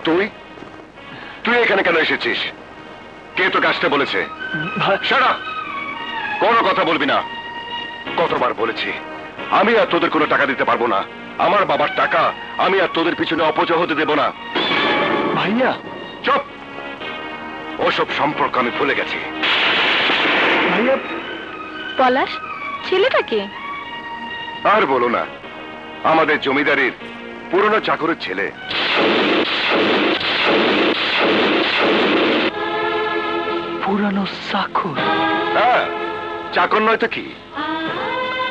তুই তুই এখানে কেন এসেছিস? কে তো কাজটা বলেছে? Shut up! কোনো কথা বলবি না। কতবার বলেছি আমি আর তোদের কোনো টাকা দিতে পারবো না। আমার বাবার টাকা আমি আর তোদের পিছনে অপচয় হতে দেব না। ভাইয়া, চুপ! ওসব সম্পর্ক আমি ভুলে গেছি। ভাইয়া। পলাশ, ছেলেটাকে? আর বলো না, আমাদের জমিদারির পুরনো চাকরের ছেলে। পুরানো চাকর? হ্যাঁ, চাকর নয় তো কি।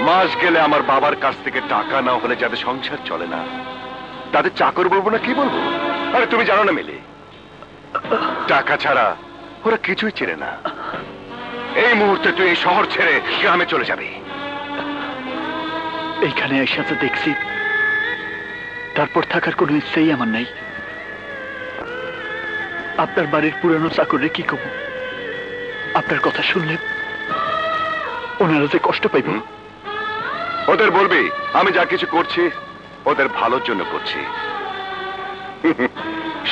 মাস গেলে আমার বাবার কাছ থেকে টাকা না হলে যাদের সংসার চলে না তাদের চাকর বলবো না কি বলবো? আরে তুমি জানো না মিলি, টাকা ছাড়া ওরা কিছুই চেনে না। এই মুহূর্তে তুই এই শহর ছেড়ে গ্রামে চলে যাবি। এইখানে এসে তো দেখছি, তারপর থাকার কোনো ইচ্ছেই আমার নাই। আপনার বাড়ির পুরানো চাকরে কি কব? আপনার কথা শুনলে ওনারা যে কষ্ট পাইব। ওদের বলবি আমি যা কিছু করছি ওদের ভালোর জন্য করছি।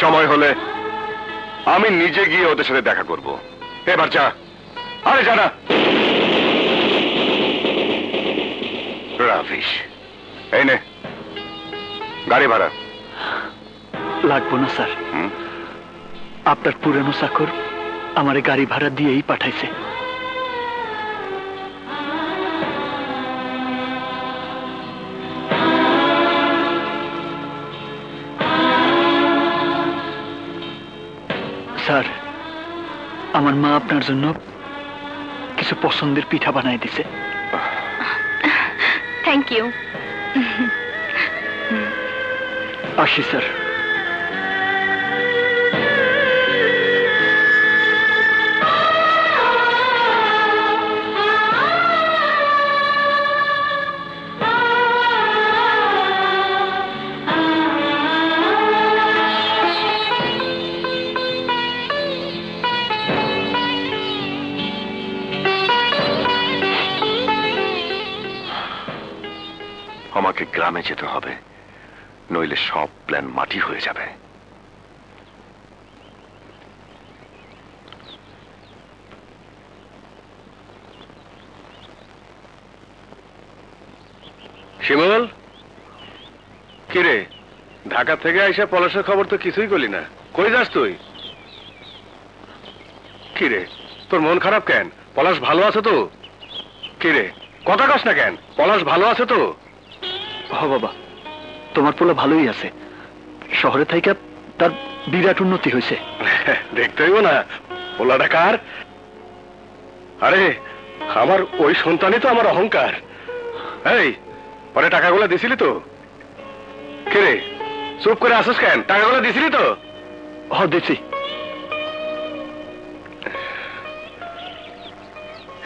সময় হলে আমি নিজে গিয়ে ওদের সাথে দেখা করব। এবার যা। আরে জানা রাফিস, এই নে গাড়ি ভাড়া। লাগবো না স্যার, আপনার পুরানো চাকর আমারে গাড়ি ভাড়া দিয়েই পাঠাইছে। স্যার, আমার মা আপনার জন্য কিছু পছন্দের পিঠা বানাই দিছে। Thank you. আসি স্যার। আমাকে গ্রামে যেতে হবে, নইলে সব প্ল্যান মাটি হয়ে যাবে। শিমুল, কিরে ঢাকা থেকে আইসা পলাশের খবর তো কিছুই করলি না। কই যাস তুই? কিরে তোর মন খারাপ কেন? পলাশ ভালো আছে তো? কিরে কথা কস না কেন? পলাশ ভালো আছে তো? হ বাবা, তোমার পোলা ভালোই আছে। শহরে থাইকা তার বিরাট উন্নতি হয়েছে। দেখতে হইব না পোলাটা কার? আরে আমার ওই সন্তানই তো আমার অহংকার। এই পরে টাকাগুলো দিছিলি তো? কিরে চুপ করে আসিস কেন? টাকাগুলো দিছিলি তো? হ, দিছি।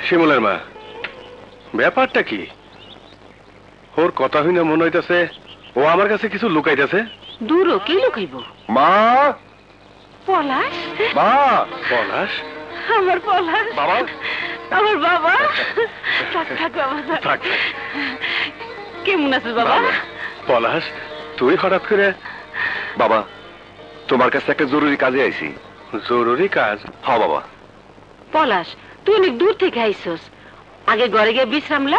শিমুলের মা, ব্যাপারটা কি? ওর কথা হইনা মনে হইতেছে ও আমার কাছে কিছু লুকাইতেছে। দূরও কি লুকাইব? মা! পলাশ, মা! পলাশ? আমার পলাশ, বাবা! আমার বাবা। থাক থাক বাবা, থাক। থাক। কেমন আছিস বাবা? পলাশ, তুই হঠাৎ করে? বাবা, তোমার কাছে একটা জরুরি কাজে আইছি। জরুরি কাজ? হ্যাঁ বাবা। পলাশ, তুই অনেক দূর থেকে আইসস। আগে ঘরে গিয়ে বিশ্রাম ল,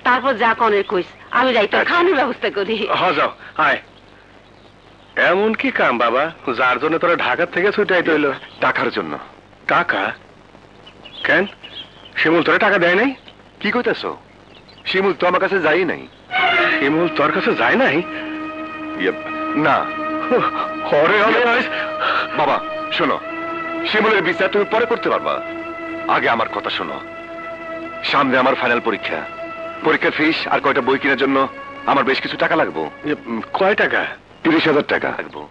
তারপর যা কনের কইস। আমি যাই তোর খাওয়ানোর ব্যবস্থা করি। হ যাও, আয়। এমন কি কাম বাবা যার জন্য তোরা ঢাকা থেকে ছুটে আইতে হইলো? টাকার জন্য। টাকা? কেন শিমুল তোরা টাকা দেয় নাই? কি কইতাছ? শিমুল তো আমার কাছে যাই নাই। শিমুল তোর কাছে যায় নাই? না। হরে হরে বাবা শোনো, শিমুলের বিচার তুমি পরে করতে পারবা, আগে আমার কথা শোনো। সামনে আমার ফাইনাল পরীক্ষা। পরীক্ষার ফিস আর কয়টা বই কেনার জন্য আমার বেশ কিছু টাকা লাগবো। কয় টাকা? 30,000 টাকা লাগবো।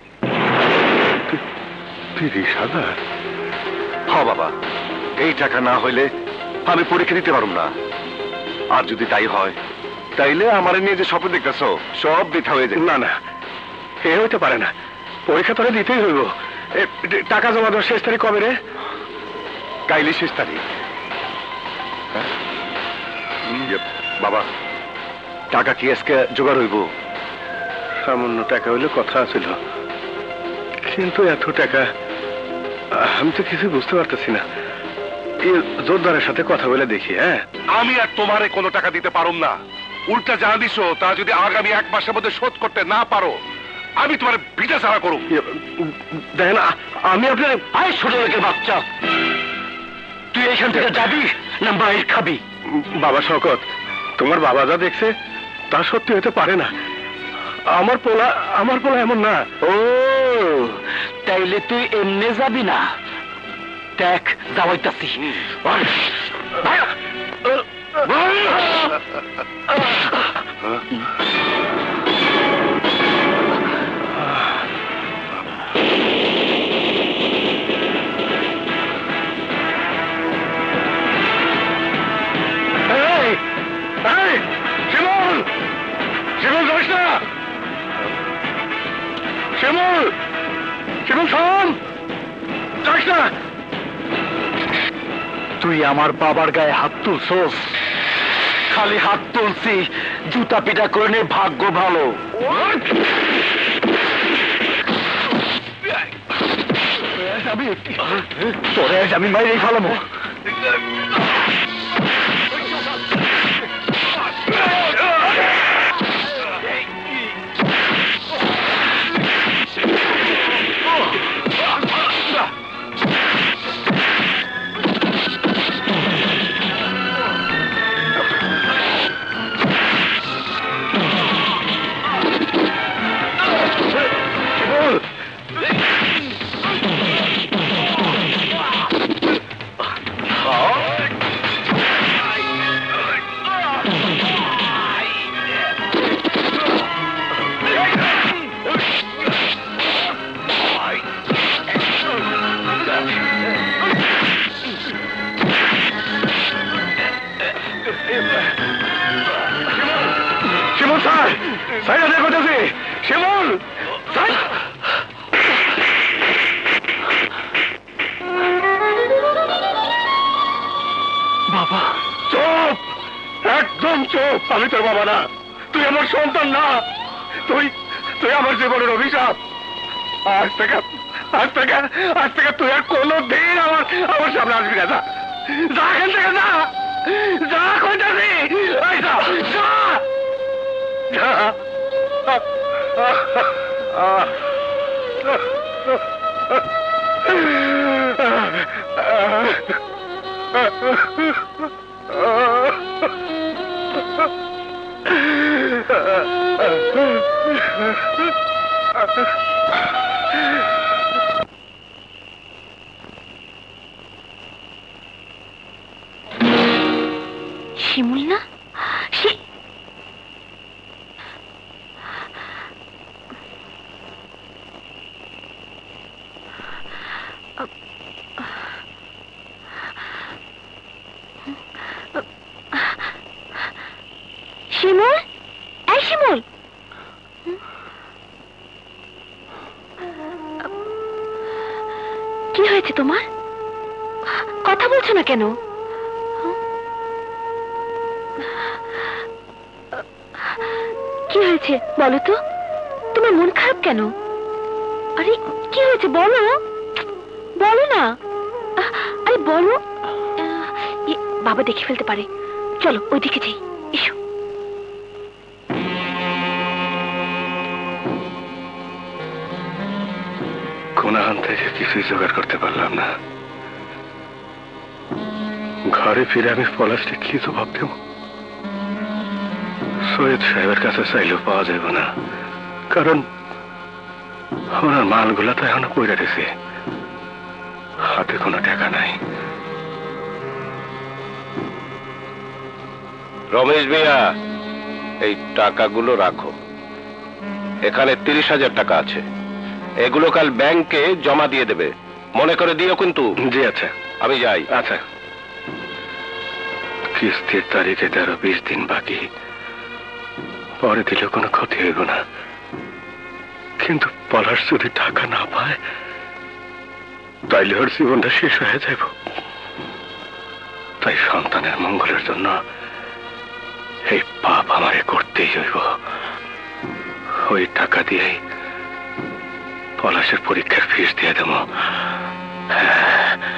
30,000? হ্যাঁ বাবা, এই টাকা না হইলে আমি পরীক্ষা দিতে পারব না। আর যদি তাই হয় তাইলে আমার নিয়ে যে স্বপ্ন দেখতেছ সব বৃথা হয়ে যায়। না না, এ হইতে পারে না। পরীক্ষা তোরা দিতেই হইব। টাকা জমা দেওয়ার শেষ তারিখ কবে রে? কাইলে শেষ তারিখ। বাবা, টাকা কি আজকে জোগাড় হইব? সামান্য টাকা হইলে কথা ছিল। কিন্তু এত টাকা আমি তো কিছু বুঝতে পারতেছি না। জোরদারের সাথে কথা বলে দেখি। হ্যাঁ, আমি আর তোমারে কোনো টাকা দিতে পারুম না। উল্টা যা দিছো তা যদি আগামী 1 মাসের মধ্যে শোধ করতে না পারো, আমি তোমার ভিটা ছাড়া করুম। দেখেন, আমি আপনার আয় ছোট লোকের বাচ্চা, তুই এখান থেকে যাবি না মায়ের খাবি? বাবা শওকত, তোমার বাবা যা দেখছে তা সত্যি হতে পারে না। আমার পোলা এমন না। ও তাইলে তুই এমনে যাবি না? দেখ যাওয়াইতাছি। শিমুল যাস না। শিমুল শোন, যাস না। তুই আমার বাবার গায়ে হাত তুলছস? খালি হাত তুলছি, জুতা পিটা করে নে, ভাগ্য ভালো। তোরে আমি মাইরেই ফেলামো। শিমুল স্যার, সাইডে দেখতেছি। শিমুল বাবা, চুপ, একদম চুপ। আমি তোর বাবা না, তুই আমার সন্তান না। তুই আমার জীবনের অভিশাপ। আজ থেকে তুই আর কোনোদিন আমার সামনে আসবি না। যা এখান থেকে, যা কইতাছি। শিমুল না? শিমুল, এই শিমুল, কি হয়েছে তোমার? কথা বলছো না কেন? কি হয়েছে বলো তো? তোমার মন খারাপ কেন? আরে কি হয়েছে বলো, বলো না। আরে বলো, বাবা দেখে ফেলতে পারে। চলো ওইদিকে যাই, এসো। কোনাহান থেকে কিছুই জোগাড় করতে পারলাম না। ঘরে ফিরে আমি পলাশকে কি জবাব দেব? সৈয়দ সাহেবের কাছে চাইলেও পাওয়া যাবে না, কারণ ওনার মালগুলা তো এখনো পড়ে রয়েছে। হাতে কোনো টাকা নাই। রমেশ মিয়া, এই টাকাগুলো রাখো। এখানে 30,000 টাকা আছে। এগুলো কাল ব্যাংকে জমা দিয়ে দেবে, মনে করে দিও কিন্তু। জি আচ্ছা, আমি যাই। আচ্ছা। কিস্তির তারিখে 13-20 দিন বাকি। পরে দিলেও কোনো ক্ষতি হইব না, কিন্তু পলাশ যদি টাকা না পায় তাইলে ওর জীবনটা শেষ হয়ে যাব। তাই সন্তানের মঙ্গলের জন্য এই পাপ আমারে করতেই হইব। ওই টাকা দিয়েই পলাশের পরীক্ষার ফিস দিয়ে দেবো।